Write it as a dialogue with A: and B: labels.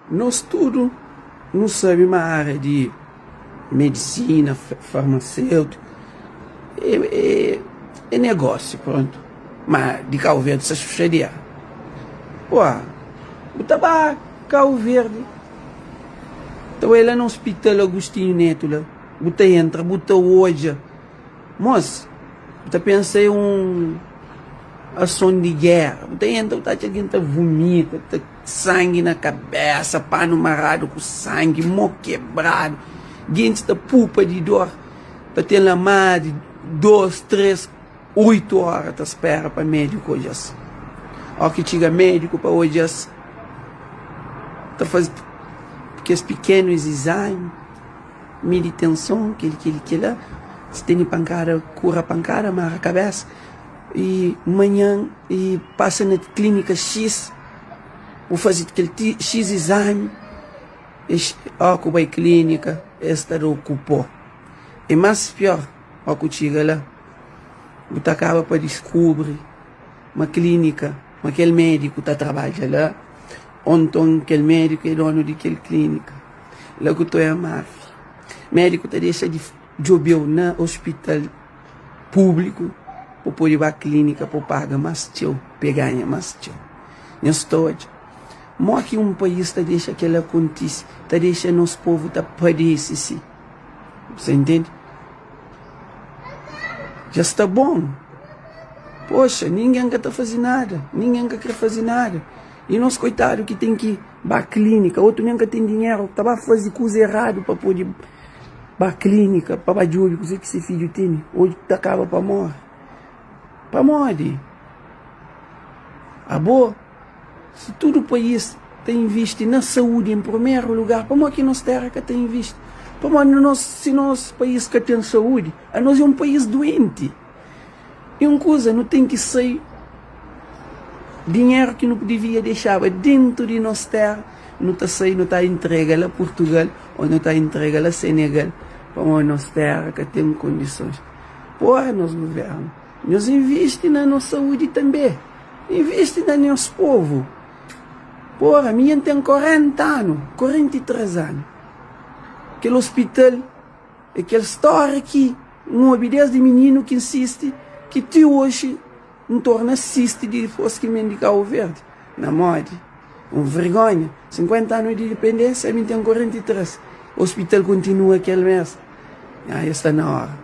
A: nós tudo não sabe uma área de medicina, farmacêutico, é negócio, pronto. Mas de Cabo Verde, essa chucharia. Pô, botar Cabo Verde. Então ele no hospital Agostinho Neto lá. Bota entra, bota hoje. Moço, bota pensa em ação de guerra. Bota entra, bota alguém tá vomita, tá sangue na cabeça, pano marrado com sangue, mo quebrado. Gente tá pupa de dor. Tá tendo lá mais de 2, 3, 8 horas tá espera para médico hoje. Ó que chega médico para hoje. Tá fazendo aqueles pequenos exames, medir tensão, que lá, se tem pancada, cura a pancada, amarra a cabeça, e amanhã, e passa na clínica X, vou fazer aquele X exame, ocupa a clínica, esta ocupou. E mais pior, ó que chega lá, você acaba para descobrir uma clínica, aquele médico está trabalhando lá, ontem aquele médico é dono daquela clínica. Logo tu é a máfia. Médico te deixa de jogar no hospital público para poder ir à clínica para pagar mais teu, pegar mais teu. Não estou. Mas que um país te deixa que ela acontece, te deixa nos povos te padece se. Você entende? Já está bom. Poxa, ninguém quer fazer nada, ninguém quer fazer nada. E nós, coitado, que tem que ir para a clínica, outro nem que tem dinheiro, estava a fazer coisa errada para poder ir para a clínica, para a Júlio, que esse filho tem, hoje acaba para morrer. Para morrer. Boa, se todo o país tem visto na saúde em primeiro lugar, para nós que nós terra que tem visto, para nós, se nosso país que tem saúde, a nós é um país doente. E uma coisa, não tem que sair dinheiro que não devia deixar dentro de nossa terra, não está saindo, não está entregue a Portugal, ou não está entregue a Senegal, para a nossa terra que tem condições. Porra, nós governos, nós investimos na nossa saúde também, investimos no nosso povo. Porra, minha tem 40 anos, 43 anos. Aquele hospital, aquela história aqui, um obediência de menino que insiste, que tu hoje não torna assiste de fosquimento de Cabo Verde. Na moda. Uma vergonha. 50 anos de independência, a mim tem 43. O hospital continua aquele mês. Está na hora.